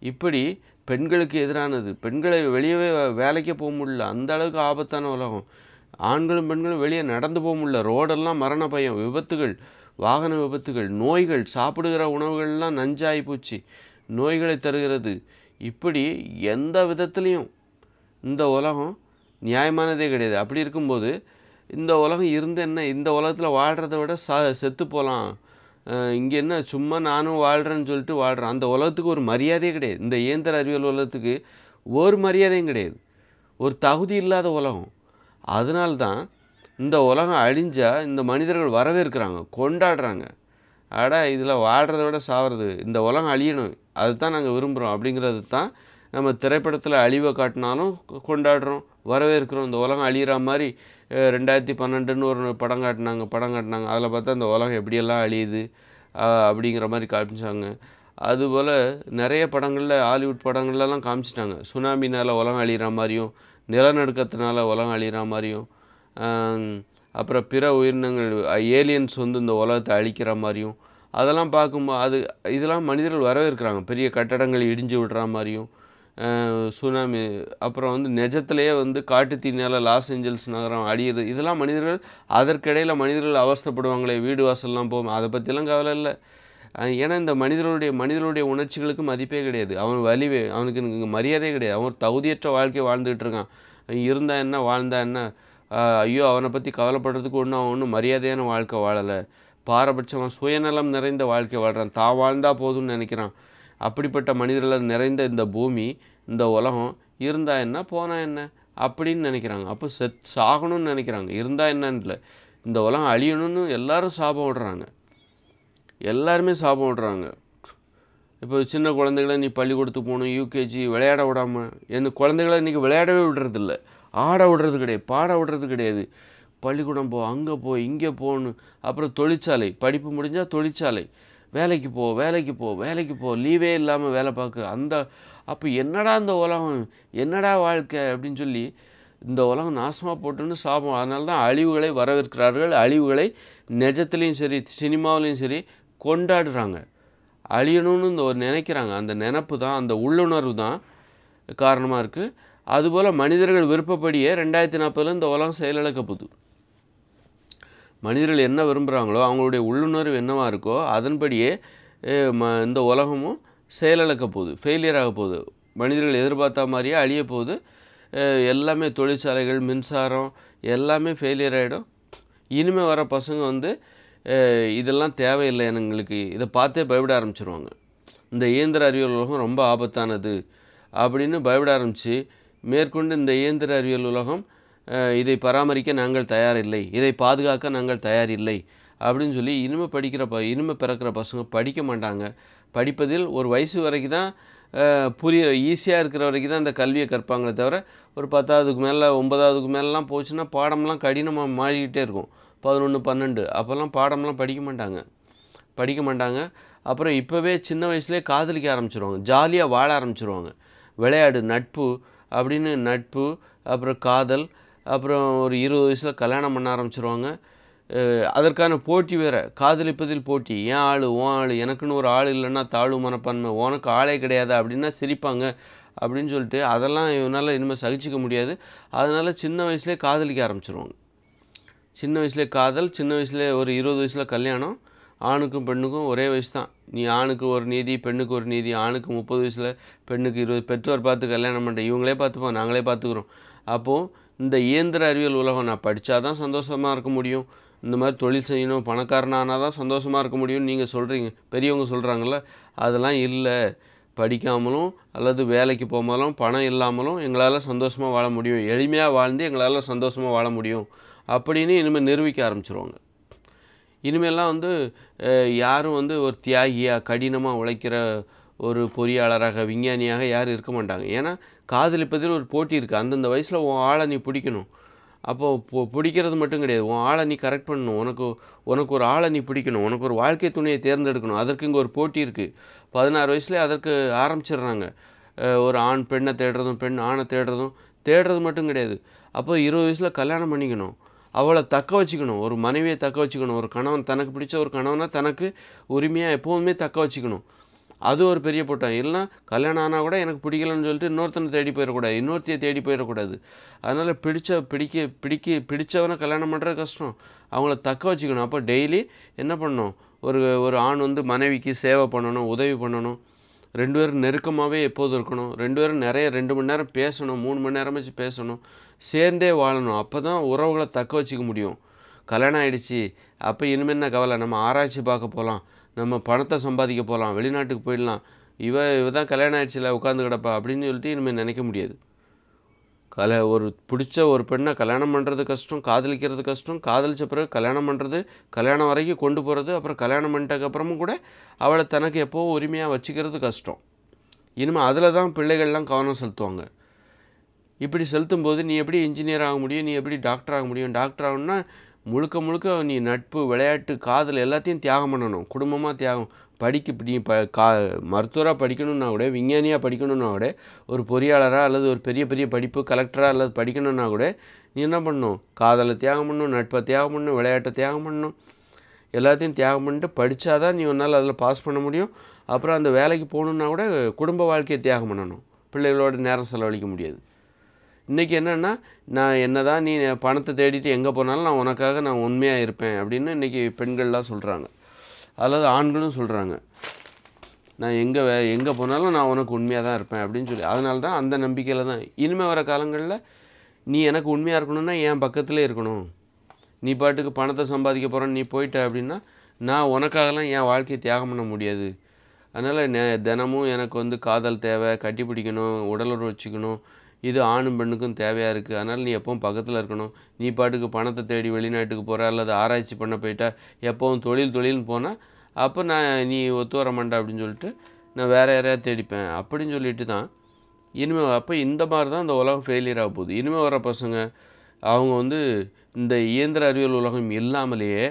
இப்படி பெண்களுக்கு எதிரானது. பெண்களை வெளியவே வேலைக்கே போக முடியல, அந்த அளவுக்கு ஆபத்தான உலகம். ஆண்களும் பெண்களும் வெளியே நடந்து போக முடியல, ரோடெல்லாம் மரண பயம், விபத்துகள், வாகன விபத்துகள், நோய்கள், சாப்பிடுகிற உணவுகள்லாம் நஞ்சாகி போச்சு, நோய்களை தருகிறது. இப்படி எந்த விதத்துலேயும் இந்த உலகம் நியாயமானதே கிடையாது. அப்படி இருக்கும்போது இந்த உலகம் இருந்து என்ன, இந்த உலகத்தில் வாழ்கிறத விட செத்து போகலாம், இங்கே என்ன சும்மா நானும் வாழ்கிறேன்னு சொல்லிட்டு வாழ்கிறேன். அந்த உலகத்துக்கு ஒரு மரியாதையே கிடையாது. இந்த இயந்திர அறிவியல் உலகத்துக்கு ஒரு மரியாதையும் கிடையாது, ஒரு தகுதி இல்லாத உலகம். அதனால்தான் இந்த உலகம் அழிஞ்சால் இந்த மனிதர்கள் வரவேற்கிறாங்க, கொண்டாடுறாங்க. இதில் வாழ்கிறத விட சாகிறது, இந்த உலகம் அழியணும், அதுதான் நாங்கள் விரும்புகிறோம் அப்படிங்கிறது தான் நம்ம திரைப்படத்தில் அழிவை காட்டினாலும் கொண்டாடுறோம், வரவேற்கிறோம். இந்த உலகம் அழிகிற மாதிரி 2012ன்னு ஒரு படம் காட்டினாங்க. அதில் பார்த்தா இந்த உலகம் எப்படியெல்லாம் அழியுது அப்படிங்கிற மாதிரி காமிச்சாங்க. அதுபோல் நிறைய படங்களில், ஹாலிவுட் படங்கள்லாம் காமிச்சிட்டாங்க. சுனாமினால் உலகம் அழிகிற மாதிரியும், நிலநடுக்கத்தினால உலகம் அழிகிற மாதிரியும், அப்புறம் பிற உயிரினங்கள், ஏலியன்ஸ் வந்து இந்த உலகத்தை அழிக்கிற மாதிரியும், அதெல்லாம் பார்க்கும்போது இதெல்லாம் மனிதர்கள் வரவேற்கிறாங்க. பெரிய கட்டடங்கள் இடிஞ்சு விடுற மாதிரியும், சுனாமி, அப்புறம் வந்து நிஜத்திலேயே வந்து காட்டுத்தீனால லாஸ் ஏஞ்சல்ஸ் நகரம் அழியிறது, இதெல்லாம் மனிதர்கள், அதற்கிடையில் மனிதர்கள் அவஸ்தைப்படுவாங்களே, வீடு வாசல்லாம் போகும், அதை பற்றிலாம் கவலை இல்லை. ஏன்னா இந்த மனிதர்களுடைய உணர்ச்சிகளுக்கு மதிப்பே கிடையாது. அவனுக்கு மரியாதையே கிடையாது. அவன் தகுதியற்ற வாழ்க்கையை வாழ்ந்துகிட்டு இருக்கான். இருந்தா என்ன, வாழ்ந்தா என்ன, ஐயோ அவனை பற்றி கவலைப்படுறதுக்கு ஒன்றும் மரியாதையான வாழ்க்கை வாழலை, பாரபட்சமாக சுயநலம் நிறைந்த வாழ்க்கை வாழ்கிறான், தான் வாழ்ந்தால் போதும்னு நினைக்கிறான். அப்படிப்பட்ட மனிதர்கள் நிறைந்த இந்த பூமி, இந்த உலகம் இருந்தா என்ன போனா என்ன அப்படின்னு நினைக்கிறாங்க. அப்போ சாகணும்னு நினைக்கிறாங்க. இருந்தா என்னன்னு இல்லை, இந்த உலகம் அழியணும்னு எல்லாரும் சாபம் விடுறாங்க, எல்லாருமே சாபம் விடுறாங்க. இப்போ சின்ன குழந்தைகளை நீ பள்ளிக்கூடத்துக்கு போகணும், யூகேஜி, விளையாட விடாமல், எந்த குழந்தைகளை இன்றைக்கி விளையாடவே விடுறதில்ல, ஆட விடுறது கிடையாது, பாட விடுறது கிடையாது. பள்ளிக்கூடம் போ, அங்கே போ, இங்கே போகணும். அப்புறம் தொழிற்சாலை, படிப்பு முடிஞ்சால் தொழிற்சாலை, வேலைக்கு போ, லீவே இல்லாமல் வேலை பார்க்க. அப்போ என்னடா இந்த உலகம், என்னடா வாழ்க்கை அப்படின்னு சொல்லி இந்த உலகம் நாசமாக போட்டுன்னு சாபம். அதனால தான் அழிவுகளை வரவேற்கிறார்கள், அழிவுகளை நிஜத்துலேயும் சரி சினிமாவிலையும் சரி கொண்டாடுறாங்க. அழியணும்னு நினைக்கிறாங்க. அந்த நினப்பு தான், அந்த உள்ளுணர்வு தான் காரணமாக இருக்குது. அதுபோல் மனிதர்கள் விருப்பப்படியே 2040 இந்த உலகம் செயலிழக்க போகுது. மனிதர்கள் என்ன விரும்புகிறாங்களோ, அவங்களுடைய உள்ளுணர்வு என்னவாக இருக்கோ அதன்படியே இந்த உலகமும் செயலிழக்க போகுது, ஃபெயிலியர் ஆக போகுது. மனிதர்கள் எதிர்பார்த்த மாதிரியே அழிய போகுது. எல்லாமே தொழிற்சாலைகள், மின்சாரம் எல்லாமே ஃபெயிலியர் ஆகிடும். இனிமேல் வர பசங்க வந்து இதெல்லாம் தேவையில்லை எங்களுக்கு, இதை பார்த்தே பயப்பட ஆரம்பிச்சிருவாங்க. இந்த இயந்திர அறிவியல் உலகம் ரொம்ப ஆபத்தானது அப்படின்னு பயப்பட ஆரம்பித்து, மேற்கொண்டு இந்த இயந்திர அறிவியல் உலகம் இதை பராமரிக்க நாங்கள் தயாரில்லை, இதை பாதுகாக்க நாங்கள் தயாரில்லை அப்படின்னு சொல்லி இனிமேல் பிறக்கிற பசங்க படிக்க மாட்டாங்க. படிப்பதில் ஒரு வயசு வரைக்கும் தான் ஈஸியாக இருக்கிற வரைக்கும் தான் இந்த கல்வியை கற்பாங்களே தவிர, ஒரு 10ஆவதுக்கு மேலே 9ஆவதுக்கு மேலெலாம் போச்சுன்னா பாடம்லாம் கடினமாக மாறிக்கிட்டே இருக்கும். 11, 12 அப்போல்லாம் பாடம்லாம் படிக்க மாட்டாங்க. அப்புறம் இப்போவே சின்ன வயசுலேயே காதலிக்க ஆரம்பிச்சிருவாங்க, ஜாலியாக வாழ ஆரம்பிச்சிருவாங்க. விளையாடு, நட்பு அப்படின்னு நட்பு, அப்புறம் காதல், அப்புறம் ஒரு 20 வயசில் கல்யாணம் பண்ண ஆரம்பிச்சிருவாங்க. அதற்கான போட்டி வேறு, காதலிப்பதில் போட்டி. ஏன் ஆள், உன் ஆள், எனக்குன்னு ஒரு ஆள் இல்லைன்னா தாழ்வு மனப்பான்மை, உனக்கு ஆளே கிடையாது அப்படின்னா சிரிப்பாங்க அப்படின்னு சொல்லிட்டு, அதெல்லாம் இவனால் இனிமேல் சகிச்சிக்க முடியாது. அதனால் சின்ன வயசுலேயே காதலிக்க ஆரம்பிச்சிருவாங்க. சின்ன வயசுலேயே காதல், சின்ன வயசுலேயே ஒரு 20 வயசில் கல்யாணம். ஆணுக்கும் பெண்ணுக்கும் ஒரே வயசு தான். நீ ஆணுக்கு ஒரு நீதி, பெண்ணுக்கு ஒரு நீதி. ஆணுக்கு 30 வயசில், பெண்ணுக்கு 20. பெற்றோர் பார்த்து கல்யாணம் பண்ணுறேன், இவங்களே பார்த்துப்போம், நாங்களே பார்த்துக்குறோம். அப்போது இந்த இயந்திர அறிவியல் உலகம், நான் படித்தா தான் சந்தோஷமாக இருக்க முடியும், இந்த மாதிரி தொழில் செய்யணும், பணக்காரனானால் தான் சந்தோஷமாக இருக்க முடியும்னு நீங்கள் சொல்கிறீங்க, பெரியவங்க சொல்கிறாங்கள்ல, அதெல்லாம் இல்லை. படிக்காமலும் அல்லது வேலைக்கு போகாமலும் பணம் இல்லாமலும் எங்களால் சந்தோஷமாக வாழ முடியும், எளிமையாக வாழ்ந்து எங்களால் சந்தோஷமாக வாழ முடியும் அப்படின்னு இனிமேல் நிரூபிக்க ஆரம்பிச்சிருவாங்க. இனிமேலாம் வந்து யாரும் வந்து ஒரு தியாகியாக, கடினமாக உழைக்கிற ஒரு பொறியாளராக, விஞ்ஞானியாக யாரும் இருக்க மாட்டாங்க. ஏன்னா காதலிப்பதில் ஒரு போட்டி இருக்குது. அந்தந்த வயசில் உன் ஆளை நீ பிடிக்கணும். அப்போது பிடிக்கிறது மட்டும் கிடையாது, உன் ஆளை நீ கரெக்ட் பண்ணணும். உனக்கு ஒரு ஆளை நீ பிடிக்கணும், உனக்கு ஒரு வாழ்க்கை துணையை தேர்ந்தெடுக்கணும். அதற்கு இங்கே ஒரு போட்டி இருக்குது. 16 வயசுலேயே அதற்கு ஆரம்பிச்சிடுறாங்க. ஒரு ஆண் பெண்ணை தேடுறதும், பெண் ஆணை தேடுறது மட்டும் கிடையாது. அப்போ 20 வயசில் கல்யாணம் பண்ணிக்கணும். அவளை தக்க வச்சுக்கணும், ஒரு மனைவியை தக்க வச்சுக்கணும், ஒரு கணவன் தனக்கு பிடிச்ச ஒரு கணவனை தனக்கு உரிமையாக எப்போதுமே தக்க வச்சுக்கணும். அது ஒரு பெரிய போட்டம். இல்லைனா கல்யாணம் ஆனால் கூட எனக்கு பிடிக்கலன்னு சொல்லிட்டு இன்னொருத்தனை தேடி போயிடக்கூடாது, இன்னொருத்தையை தேடி போயிடக்கூடாது. அதனால் பிடிச்சவனை கல்யாணம் பண்ணுறது கஷ்டம், அவங்கள தக்க வச்சுக்கணும். அப்போ டெய்லி என்ன பண்ணணும், ஒரு ஆண் வந்து மனைவிக்கு சேவை பண்ணணும், உதவி பண்ணணும், 2 பேரும் நெருக்கமாகவே எப்போதும் இருக்கணும், 2 பேரும் நிறைய 2 மணி நேரம் பேசணும், 3 மணி நேரமாச்சு பேசணும், சேர்ந்தே வாழணும். அப்போ தான் உறவுகளை தக்க வச்சுக்க முடியும். கல்யாணம் ஆகிடுச்சி, அப்போ இனிமேல் என்ன கவலை, நம்ம ஆராய்ச்சி பார்க்க போகலாம், நம்ம பணத்தை சம்பாதிக்க போகலாம், வெளிநாட்டுக்கு போயிடலாம், இவ தான் கல்யாணம் ஆகிடுச்சில உட்காந்து கிடப்பா அப்படின்னு சொல்லிட்டு இனிமேல் நினைக்க முடியாது. பிடிச்ச ஒரு பெண்ணை கல்யாணம் பண்ணுறது கஷ்டம், காதலிக்கிறது கஷ்டம், காதலித்த பிறகு கல்யாணம் பண்ணுறது, கல்யாணம் வரைக்கும் கொண்டு போகிறது, அப்புறம் கல்யாணம் பண்ணிட்டதுக்கப்புறமும் கூட அவளை தனக்கு எப்போவும் உரிமையாக வச்சுக்கிறது கஷ்டம். இனிமேல் அதில் தான் பிள்ளைகள்லாம் கவனம் செலுத்துவாங்க. இப்படி செலுத்தும் போது நீ எப்படி இன்ஜினியர் ஆக முடியும், நீ எப்படி டாக்டர் ஆக முடியும்? டாக்டர் ஆகணும்னா முழுக்க நீ நட்பு, விளையாட்டு, காதல் எல்லாத்தையும் தியாகம் பண்ணணும், குடும்பமாக தியாகம். நீ மருத்துவராக படிக்கணுன்னா கூட, விஞ்ஞானியாக படிக்கணுன்னா கூட, ஒரு பொறியாளராக அல்லது ஒரு பெரிய படிப்பு கலெக்டராக அல்லது படிக்கணுன்னா கூட நீ என்ன பண்ணணும், காதலை தியாகம் பண்ணணும், நட்பை தியாகம் பண்ணணும், விளையாட்டை தியாகம் பண்ணணும், எல்லாத்தையும் தியாகம் பண்ணிட்டு படித்தா தான் நீ ஒன்றால் அதில் பாஸ் பண்ண முடியும். அப்புறம் அந்த வேலைக்கு போகணுன்னா கூட குடும்ப வாழ்க்கையை தியாகம் பண்ணணும், பிள்ளைகளோட நேரம் செலவழிக்க முடியாது. இன்றைக்கி என்னென்னா, நான் தான் நீ பணத்தை தேடிட்டு எங்கே போனாலும் நான் உனக்காக நான் உண்மையாக இருப்பேன் அப்படின்னு இன்றைக்கி பெண்கள்லாம் சொல்கிறாங்க, அல்லது ஆண்களும் சொல்கிறாங்க. நான் எங்கே போனாலும் நான் உனக்கு உண்மையாக தான் இருப்பேன் அப்படின்னு சொல்லி. அதனால தான் அந்த நம்பிக்கையில் தான் இனிமேல் வர காலங்களில் நீ எனக்கு உண்மையாக இருக்கணும்னா என் பக்கத்திலே இருக்கணும். நீ பாட்டுக்கு பணத்தை சம்பாதிக்க போகிறேன்னு நீ போயிட்ட அப்படின்னா நான் உனக்காகலாம் என் வாழ்க்கையை தியாகம் பண்ண முடியாது. அதனால் தினமும் எனக்கு வந்து காதல் தேவை, கட்டி பிடிக்கணும், உடலுறவு வச்சுக்கணும், இது ஆணும் பெண்ணுக்கும் தேவையாக இருக்குது. அதனால் நீ எப்பவும் பக்கத்தில் இருக்கணும். நீ பாட்டுக்கு பணத்தை தேடி வெளிநாட்டுக்கு போகிற அல்லது ஆராய்ச்சி பண்ண போயிட்டா எப்போவும் தொழில்னு போனால் அப்போ நீ ஒத்து வர மாட்டேன் அப்படின்னு சொல்லிட்டு நான் வேறு யாரையாவது தேடிப்பேன் அப்படின்னு சொல்லிட்டு தான் இனிமேல். அப்போ இந்த மாதிரி தான் இந்த உலகம் ஃபெயிலியர் ஆக போகுது. இனிமேல் வர பசங்க அவங்க வந்து இந்த இயந்திர அறிவியல் உலகம் இல்லாமலேயே,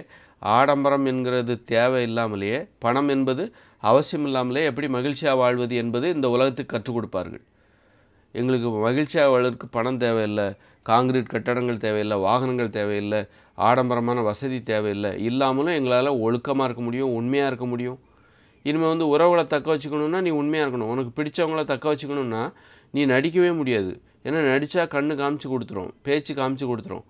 ஆடம்பரம் என்கிறது தேவை இல்லாமலேயே, பணம் என்பது அவசியம் இல்லாமலே எப்படி மகிழ்ச்சியாக வாழ்வது என்பது இந்த உலகத்துக்கு கற்றுக் கொடுப்பார்கள். எங்களுக்கு மகிழ்ச்சியாக வாழ்வதற்கு பணம் தேவையில்லை, காங்கிரீட் கட்டடங்கள் தேவையில்லை, வாகனங்கள் தேவையில்லை, ஆடம்பரமான வசதி தேவையில்லை, இல்லாமலும் எங்களால் ஒழுக்கமாக இருக்க முடியும், உண்மையாக இருக்க முடியும். இனிமேல் வந்து உறவுகளை தக்க வச்சுக்கணுன்னா நீ உண்மையாக இருக்கணும். உனக்கு பிடிச்சவங்கள தக்க வச்சுக்கணுன்னா நீ நடிக்கவே முடியாது. ஏன்னா நடித்தா கண்ணு காமிச்சு கொடுத்துரும், பேச்சு காமிச்சு கொடுத்துரும்.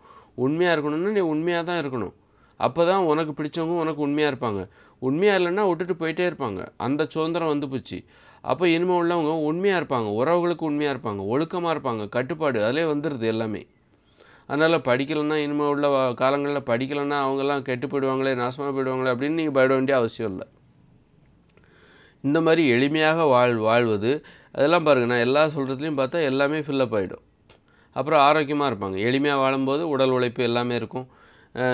உண்மையாக இருக்கணும்னா நீ உண்மையாக தான் இருக்கணும். அப்போ தான் உனக்கு பிடிச்சவங்க உனக்கு உண்மையாக இருப்பாங்க. உண்மையாக இல்லைன்னா விட்டுட்டு போயிட்டே இருப்பாங்க. அந்த சுதந்திரம் வந்து போச்சு. அப்போ இனிமேல் உள்ளவங்க உண்மையாக இருப்பாங்க, உறவுகளுக்கு உண்மையாக இருப்பாங்க, ஒழுக்கமாக இருப்பாங்க, கட்டுப்பாடு அதிலே வந்துடுது எல்லாமே. அதனால் படிக்கலைன்னா இனிமேல் உள்ள காலங்களில் படிக்கலைன்னா அவங்கெல்லாம் கெட்டு போயிடுவாங்களே, நாசமாக போயிடுவாங்களே அப்படின்னு நீங்கள் பயப்பட வேண்டிய அவசியம் இல்லை. இந்த மாதிரி எளிமையாக வாழ்வது அதெல்லாம் பாருங்கள், நான் எல்லா சொல்கிறதுலையும் பார்த்தா எல்லாமே ஃபில்லப் ஆகிடும். அப்புறம் ஆரோக்கியமாக இருப்பாங்க. எளிமையாக வாழும்போது உடல் உழைப்பு எல்லாமே இருக்கும்.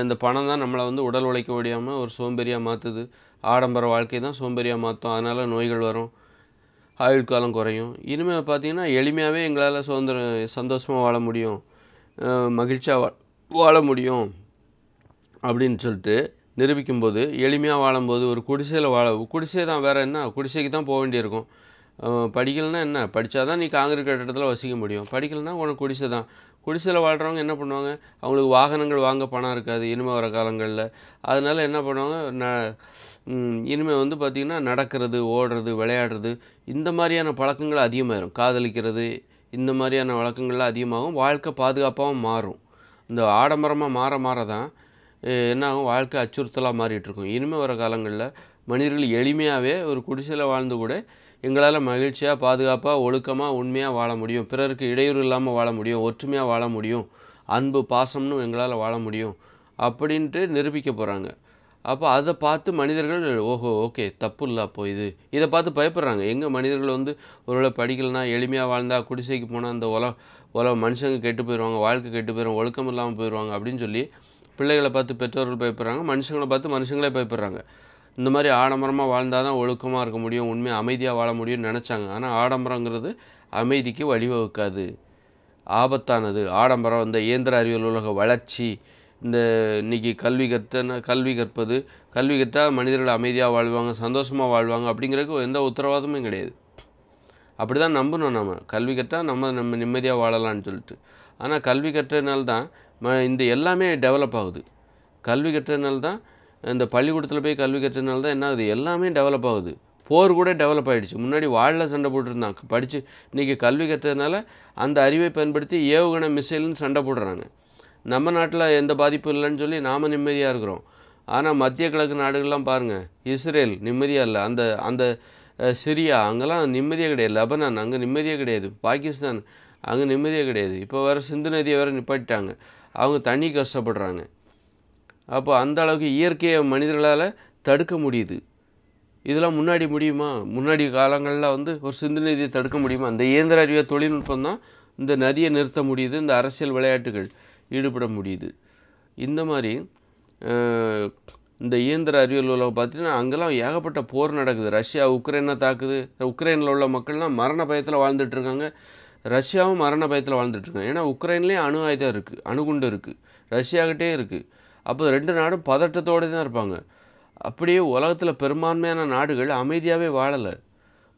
இந்த பணம் தான் நம்மளை வந்து உடல் உழைக்க முடியாமல் ஒரு சோம்பேறியாக மாற்றுது. ஆடம்பர வாழ்க்கை தான் சோம்பேறியாக மாற்றும். அதனால் நோய்கள் வரும், ஆயுள் காலம் குறையும். இனிமேல் பார்த்திங்கன்னா எளிமையாகவே எங்களால் சந்தோஷமாக வாழ முடியும், மகிழ்ச்சியாக வாழ முடியும் அப்படின்னு சொல்லிட்டு நிரூபிக்கும்போது, எளிமையாக வாழும்போது ஒரு குடிசையில் குடிசை தான், வேறு என்ன, குடிசைக்கு தான் போக வேண்டியிருக்கும். படிக்கலைன்னா என்ன, படித்தா தான் நீ காங்கிரீட் கட்டடத்தில் வசிக்க முடியும், படிக்கலைன்னா உனக்கு குடிசை தான். குடிசையில் வாழ்கிறவங்க என்ன பண்ணுவாங்க, அவங்களுக்கு வாகனங்கள் வாங்க பணம் இருக்காது இனிமேல் வர காலங்களில். அதனால் என்ன பண்ணுவாங்க, இனிமேல் வந்து பார்த்திங்கன்னா நடக்கிறது, ஓடுறது, விளையாடுறது, இந்த மாதிரியான பழக்கங்கள் அதிகமாகிடும். காதலிக்கிறது, இந்த மாதிரியான வழக்கங்கள்லாம் அதிகமாகும். வாழ்க்கை பாதுகாப்பாகவும் மாறும். இந்த ஆடம்பரமாக மாற தான் என்ன ஆகும், வாழ்க்கை அச்சுறுத்தலாக மாறிட்டுருக்கும். இனிமேல் வர காலங்களில் மனிதர்கள் எளிமையாகவே ஒரு குடிசையில் வாழ்ந்து கூட எங்களால் மகிழ்ச்சியாக, பாதுகாப்பாக, ஒழுக்கமாக, உண்மையாக வாழ முடியும், பிறருக்கு இடையூறு இல்லாமல் வாழ முடியும், ஒற்றுமையாக வாழ முடியும், அன்பு பாசம்னு எங்களால் வாழ முடியும் அப்படின்ட்டு நிரூபிக்க போகிறாங்க. அப்போ அதை பார்த்து மனிதர்கள் ஓஹோ ஓகே தப்பு இல்லை, அப்போது இதை பார்த்து பயப்படுறாங்க. எங்கே மனிதர்கள் வந்து ஒருவேளை படிக்கலைன்னா, எளிமையாக வாழ்ந்தால், குடிசைக்கு போனால் அந்த மனுஷங்க கெட்டு போயிடுவாங்க, வாழ்க்கை கெட்டு போயிடும், ஒழுக்கம் இல்லாமல் போயிடுவாங்க அப்படின்னு சொல்லி பிள்ளைகளை பார்த்து பெற்றோர்கள் பயப்படுறாங்க, மனுஷங்களை பார்த்து மனுஷங்களே பயப்படுறாங்க. இந்த மாதிரி ஆடம்பரமாக வாழ்ந்தால் தான் ஒழுக்கமாக இருக்க முடியும், உண்மையாக அமைதியாக வாழ முடியும்னு நினச்சாங்க. ஆனால் ஆடம்பரங்கிறது அமைதிக்கு வழிவகுக்காது, ஆபத்தானது. ஆடம்பரம், இந்த இயந்திர அறிவியல் உலக வளர்ச்சி, இந்த இன்றைக்கி கல்வி கற்றால் மனிதர்கள் அமைதியாக வாழ்வாங்க, சந்தோஷமாக வாழ்வாங்க அப்படிங்கிறதுக்கு எந்த உத்தரவாதமும் கிடையாது. அப்படி தான் நம்பணும். நம்ம கல்வி கற்றால் நம்ம நிம்மதியாக வாழலான்னு சொல்லிட்டு. ஆனால் கல்வி கற்றதுனால தான் இந்த எல்லாமே டெவலப் ஆகுது. கல்வி கற்றதுனால தான் இந்த பள்ளிக்கூடத்தில் போய் கல்வி கற்றதுனால தான் என்ன ஆகுது, எல்லாமே டெவலப் ஆகுது. போர் கூட டெவலப் ஆகிடுச்சு. முன்னாடி வாளில் சண்டை போட்டுருந்தாங்க, படித்து இன்றைக்கி கல்வி கற்றதுனால அந்த அறிவை பயன்படுத்தி ஏவுகணை மிசைல்னு சண்டை போடுறாங்க. நம்ம நாட்டில் எந்த பாதிப்பும் இல்லைன்னு சொல்லி நாம் நிம்மதியாக இருக்கிறோம். ஆனால் மத்திய கிழக்கு நாடுகள்லாம் பாருங்கள், இஸ்ரேல் நிம்மதியாக இல்லை, அந்த அந்த சிரியா அங்கெல்லாம் நிம்மதியே கிடையாது, லெபனான் அங்கே நிம்மதியே கிடையாது, பாகிஸ்தான் அங்கே நிம்மதியே கிடையாது. இப்போ வேறு சிந்து நதியை வேறு நிப்பாட்டிட்டாங்க, அவங்க தண்ணி கஷ்டப்படுறாங்க. அப்போ அந்த அளவுக்கு இயற்கையை மனிதர்களால் தடுக்க முடியுது. இதெல்லாம் முன்னாடி முடியுமா? முன்னாடி காலங்களில் ஒரு சிந்து நதியை தடுக்க முடியுமா? இந்த இயந்திர அறிவியல் தொழில்நுட்பம் தான் இந்த நதியை நிறுத்த முடியுது, இந்த அரசியல் விளையாட்டுகள் ஈடுபட முடியுது. இந்த மாதிரி இந்த இயந்திர அறிவியல் உலகம் பார்த்தீங்கன்னா அங்கெல்லாம் ஏகப்பட்ட போர் நடக்குது. ரஷ்யா உக்ரைனை தாக்குது. உக்ரைனில் உள்ள மக்கள்லாம் மரண பயத்தில் வாழ்ந்துட்டுருக்காங்க. ரஷ்யாவும் மரண பயத்தில் வாழ்ந்துட்டுருக்காங்க. ஏன்னா உக்ரைன்லேயும் அணு ஆயுதம் இருக்குது, அணுகுண்டு இருக்குது, ரஷ்யாக்கிட்டே இருக்குது. அப்போ 2 நாடும் பதட்டத்தோடு தான் இருப்பாங்க. அப்படியே உலகத்தில் பெரும்பான்மையான நாடுகள் அமைதியாகவே வாழலை.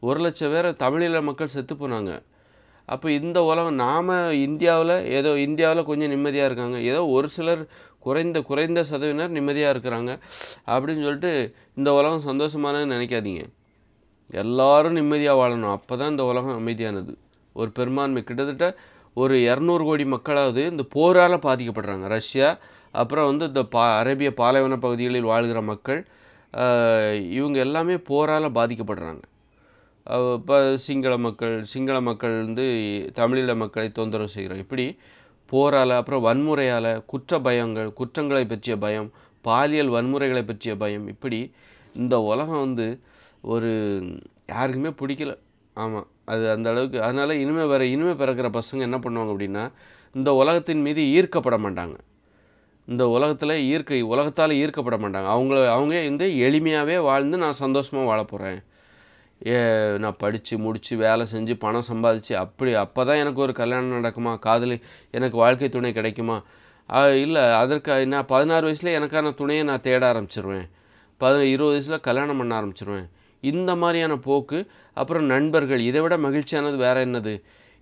1,00,000 பேர் தமிழீழ மக்கள் செத்து போனாங்க. அப்போ இந்த உலகம் நாம் இந்தியாவில் கொஞ்சம் நிம்மதியாக இருக்காங்க, ஏதோ ஒரு சிலர் குறைந்த சதவீனர் நிம்மதியாக இருக்கிறாங்க அப்படின்னு சொல்லிட்டு இந்த உலகம் சந்தோஷமானதுன்னு நினைக்காதீங்க. எல்லோரும் நிம்மதியாக வாழணும், அப்போ தான் இந்த உலகம் அமைதியானது. ஒரு பெரும்பான்மை கிட்டத்தட்ட ஒரு 200 கோடி மக்களாவது இந்த போரால் பாதிக்கப்படுறாங்க. ரஷ்யா, அப்புறம் இந்த அரேபிய பாலைவன பகுதிகளில் வாழ்கிற மக்கள், இவங்க எல்லாமே போரால் பாதிக்கப்படுறாங்க. இப்போ சிங்கள மக்கள் தமிழீழ மக்களை தொந்தரவு செய்கிறாங்க. இப்படி போரால், அப்புறம் வன்முறையால், குற்றங்களை பற்றிய பயம், பாலியல் வன்முறைகளை பற்றிய பயம், இப்படி இந்த உலகம் ஒரு யாருக்குமே பிடிக்கல. ஆமாம், அது அந்த அளவுக்கு. அதனால் இனிமே பிறக்கிற பசங்க என்ன பண்ணுவாங்க அப்படின்னா, இந்த உலகத்தின் மீது ஈர்க்கப்பட மாட்டாங்க. இந்த உலகத்தால் ஈர்க்கப்பட மாட்டாங்க. அவங்க எளிமையாகவே வாழ்ந்து நான் சந்தோஷமாக வாழ போகிறேன், நான் படித்து முடித்து வேலை செஞ்சு பணம் சம்பாதிச்சு அப்போ தான் எனக்கு ஒரு கல்யாணம் நடக்குமா, காதலி எனக்கு வாழ்க்கை துணை கிடைக்குமா, இல்லை அதற்கு நான் 16 வயசில் எனக்கான துணையை நான் தேட ஆரம்பிச்சிருவேன், 20 வயசில் கல்யாணம் பண்ண ஆரம்பிச்சிருவேன். இந்த மாதிரியான போக்கு. அப்புறம் நண்பர்கள், இதை விட மகிழ்ச்சியானது வேறு என்னது?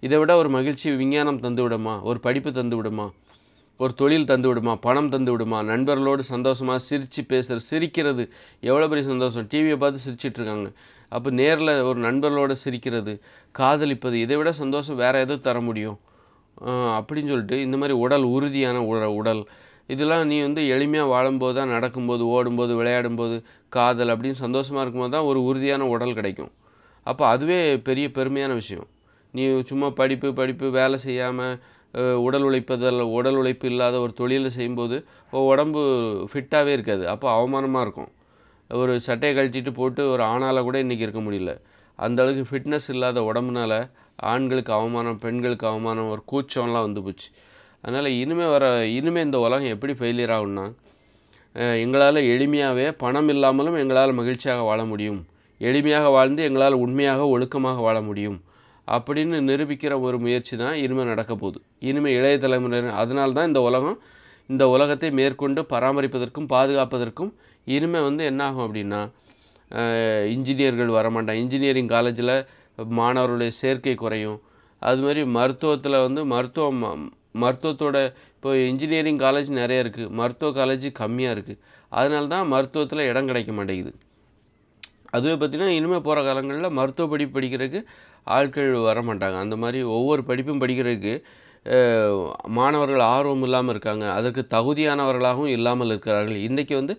இதை விட ஒரு மகிழ்ச்சி விஞ்ஞானம் தந்து விடுமா, ஒரு படிப்பு தந்து விடுமா, ஒரு தொழில் தந்து விடுமா, பணம் தந்து விடுமா? நண்பர்களோடு சந்தோஷமாக சிரிக்கிறது எவ்வளோ பெரிய சந்தோஷம். டிவியை பார்த்து சிரிச்சிட்ருக்காங்க, அப்போ நேரில் ஒரு நண்பர்களோடு சிரிக்கிறது, காதலிப்பது, இதை விட சந்தோஷம் வேறு எதுவும் தர முடியும் அப்படின்னு சொல்லிட்டு இந்த மாதிரி உறுதியான உடல் இதெல்லாம் நீ எளிமையாக வாழும்போது தான், நடக்கும்போது, ஓடும்போது, விளையாடும்போது, காதல் அப்படின்னு சந்தோஷமாக இருக்கும்போது தான் ஒரு உறுதியான உடல் கிடைக்கும். அப்போ அதுவே பெரிய பெருமையான விஷயம். நீ சும்மா படிப்பு வேலை செய்யாமல் உடல் உழைப்பு இல்லாத ஒரு தொழிலை செய்யும்போது உடம்பு ஃபிட்டாகவே இருக்காது. அப்போ அவமானமாக இருக்கும். ஒரு சட்டையை கழட்டிட்டு போட்டு ஒரு ஆணால் கூட இன்றைக்கி இருக்க முடியல. அந்த அளவுக்கு ஃபிட்னஸ் இல்லாத உடம்புனால ஆண்களுக்கு அவமானம், பெண்களுக்கு அவமானம், ஒரு கூச்சம்லாம் போச்சு. அதனால் இனிமே இந்த உலகம் எப்படி ஃபெயிலியர் ஆகும்னா, எங்களால் எளிமையாகவே பணம் இல்லாமலும் எங்களால் மகிழ்ச்சியாக வாழ முடியும், எளிமையாக வாழ்ந்து எங்களால் உண்மையாக ஒழுக்கமாக வாழ முடியும் அப்படின்னு நிரூபிக்கிற ஒரு முயற்சி தான் இனிமேல் நடக்க போகுது. இனிமேல் இளைய தலைமுறையினர். அதனால தான் இந்த உலகத்தை மேற்கொண்டு பராமரிப்பதற்கும் பாதுகாப்பதற்கும் இனிமேல் என்ன ஆகும் அப்படின்னா, இன்ஜினியர்கள் வரமாட்டாங்க. இன்ஜினியரிங் காலேஜில் மாணவர்களுடைய சேர்க்கை குறையும். அதுமாதிரி மருத்துவத்தில் மருத்துவத்தோட இப்போ இன்ஜினியரிங் காலேஜ் நிறைய இருக்குது, மருத்துவ காலேஜ் கம்மியாக இருக்குது. அதனால தான் மருத்துவத்தில் இடம் கிடைக்க மாட்டேங்குது. அதுவே பார்த்திங்கன்னா இனிமேல் போகிற காலங்களில் மருத்துவ படிப்பு படிக்கிறதுக்கு ஆட்கள் வரமாட்டாங்க. அந்த மாதிரி ஒவ்வொரு படிப்பும் படிக்கிறதுக்கு மாணவர்கள் ஆர்வம் இல்லாமல் இருக்காங்க, அதற்கு தகுதியானவர்களாகவும் இல்லாமல் இருக்கிறார்கள். இன்றைக்கி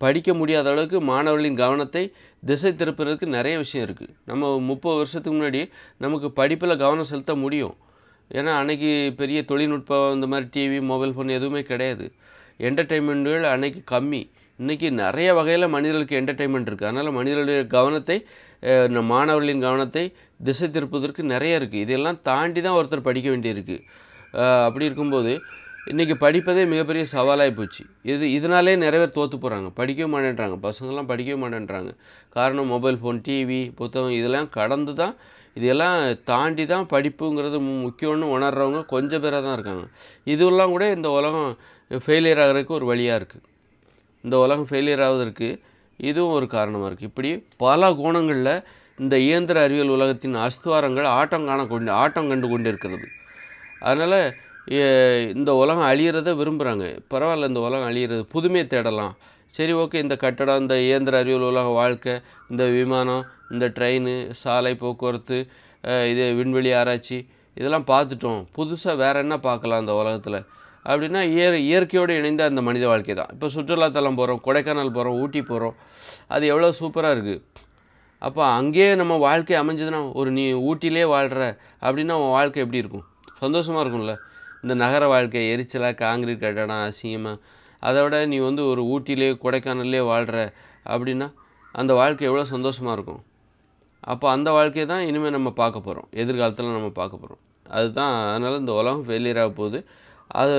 படிக்க முடியாத அளவுக்கு மாணவர்களின் கவனத்தை திசை திருப்புறதுக்கு நிறைய விஷயம் இருக்குது. நம்ம 30 வருஷத்துக்கு முன்னாடி நமக்கு படிப்பில் கவனம் செலுத்த முடியும். ஏன்னா அன்றைக்கி பெரிய தொழில்நுட்பம், இந்த மாதிரி டிவி, மொபைல் ஃபோன் எதுவுமே கிடையாது. என்டர்டெயின்மெண்ட்டுகள் அன்றைக்கி கம்மி. இன்றைக்கி நிறைய வகையில் மனிதர்களுக்கு என்டர்டெயின்மெண்ட் இருக்குது. அதனால் மனிதர்களுடைய கவனத்தை, மாணவர்களின் கவனத்தை திசை திருப்பதற்கு நிறைய இருக்குது. இதெல்லாம் தாண்டி தான் ஒருத்தர் படிக்க வேண்டியிருக்கு. அப்படி இருக்கும்போது இன்றைக்கி படிப்பதே மிகப்பெரிய சவாலாகி போச்சு. இதனாலே நிறைய பேர் தோற்று போகிறாங்க, படிக்கவே மாட்டேன்றாங்க. பசங்கள்லாம் படிக்கவே மாட்டேன்றாங்க. காரணம் மொபைல் ஃபோன், டிவி, புத்தகம் இதெல்லாம் கடந்து தான், இதெல்லாம் தாண்டி தான் படிப்புங்கிறது முக்கியம்னு உணர்கிறவங்க கொஞ்சம் பேராக தான் இருக்காங்க. இதுவெல்லாம் கூட இந்த உலகம் ஃபெயிலியர் ஆகிறதுக்கு ஒரு வழியாக இருக்குது. இந்த உலகம் ஃபெயிலியர் ஆவதற்கு இதுவும் ஒரு காரணமாக இருக்குது. இப்படி பல கோணங்களில் இந்த இயந்திர அறிவியல் உலகத்தின் அஸ்துவாரங்கள் ஆட்டம் கண்டு கொண்டு இருக்கிறது. அதனால் இந்த உலகம் அழியிறத விரும்புகிறாங்க. பரவாயில்ல, இந்த உலகம் அழியிறது, புதுமையை தேடலாம். சரி, ஓகே, இந்த கட்டடம், இந்த இயந்திர அறிவியல் உலக வாழ்க்கை, இந்த விமானம், இந்த ட்ரெயின், சாலை போக்குவரத்து, இது விண்வெளி ஆராய்ச்சி, இதெல்லாம் பார்த்துட்டோம். புதுசாக வேறு என்ன பார்க்கலாம் இந்த உலகத்தில் அப்படின்னா இயற்கையோடு இணைந்த அந்த மனித வாழ்க்கை தான். இப்போ சுற்றுலாத்தலம் போகிறோம், கொடைக்கானல் போகிறோம், ஊட்டி போகிறோம், அது எவ்வளோ சூப்பராக இருக்குது. அப்போ அங்கேயே நம்ம வாழ்க்கை அமைஞ்சதுன்னா, நீ ஊட்டிலே வாழ்கிற அப்படின்னா உன் வாழ்க்கை எப்படி இருக்கும்? சந்தோஷமாக இருக்கும்ல. இந்த நகர வாழ்க்கை எரிச்சலாக, காங்கிரீட் கட்டடம், அசிங்கமாக, அதை விட நீ ஒரு ஊட்டிலே கொடைக்கானல்லே வாழ்கிற அப்படின்னா அந்த வாழ்க்கை எவ்வளோ சந்தோஷமாக இருக்கும். அப்போ அந்த வாழ்க்கையை தான் இனிமேல் நம்ம பார்க்க போகிறோம், எதிர்காலத்தில் நம்ம பார்க்க போகிறோம். அதுதான். அதனால் இந்த உலகம் ஃபெயிலியராக போகுது. அது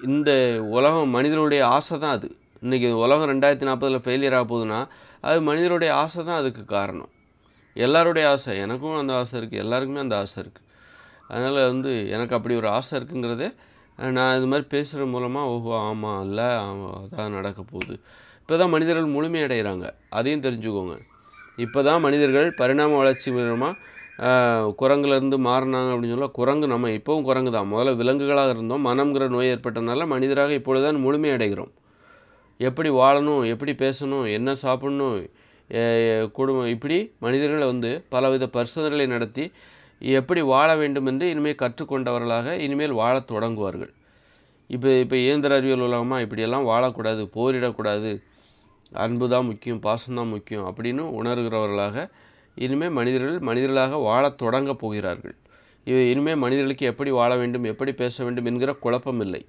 இந்த உலகம் மனிதனுடைய ஆசை தான் அது. இன்றைக்கி உலகம் 2040 ஃபெயிலியர் ஆக போகுதுன்னா அது மனிதனுடைய ஆசை தான் அதுக்கு காரணம். எல்லாருடைய ஆசை, எனக்கும் அந்த ஆசை இருக்குது, எல்லாருக்குமே அந்த ஆசை இருக்குது. அதனால் எனக்கு அப்படி ஒரு ஆசை இருக்குங்கிறதே நான் இது மாதிரி பேசுகிற மூலமாக, ஓஹோ ஆமாம் இல்லை அதான் நடக்க போகுது. இப்போ தான் மனிதர்கள் முழுமையடைகிறாங்க, அதையும் தெரிஞ்சுக்கோங்க. இப்போ தான் மனிதர்கள் பரிணாம வளர்ச்சி மூலமாக குரங்குலேருந்து மாறினாங்க அப்படின்னு சொல்ல. குரங்கு நம்ம இப்போவும் குரங்கு தான். முதல்ல விலங்குகளாக இருந்தோம், மனம்ங்கிற நோய் ஏற்பட்டனால மனிதராக இப்பொழுதுதான் முழுமையடைகிறோம். எப்படி வாழணும், எப்படி பேசணும், என்ன சாப்பிடணும், குடும்பம், இப்படி மனிதர்கள் பலவித பரிசோதனைகளை நடத்தி எப்படி வாழ வேண்டும் என்று இனிமேல் கற்றுக்கொண்டவர்களாக இனிமேல் வாழத் தொடங்குவார்கள். இப்போ இயந்திர அறிவியல் உலகமாக இப்படியெல்லாம் வாழக்கூடாது, போரிடக்கூடாது, அன்பு தான் முக்கியம், பாசம்தான் முக்கியம் அப்படின்னு உணர்கிறவர்களாக இனிமேல் மனிதர்களாக வாழத் தொடங்க போகிறார்கள். இனிமேல் மனிதர்களுக்கு எப்படி வாழ வேண்டும், எப்படி பேச வேண்டும் என்கிற குழப்பம் இல்லை.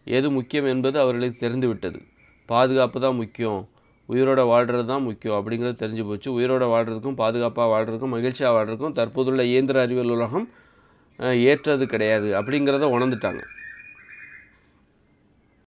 எது முக்கியம் என்பது அவர்களுக்கு தெரிந்துவிட்டது. பாதுகாப்பு தான் முக்கியம், உயிரோட வாழ்கிறது தான் முக்கியம் அப்படிங்கிறது தெரிஞ்சு போச்சு. உயிரோட வாழ்கிறதுக்கும், பாதுகாப்பாக வாழ்கிறதுக்கும், மகிழ்ச்சியாக வாழ்கிறதுக்கும் தற்போதுள்ள இயந்திர அறிவியல் உலகம் ஏற்றது கிடையாது அப்படிங்கிறத உணர்ந்துட்டாங்க.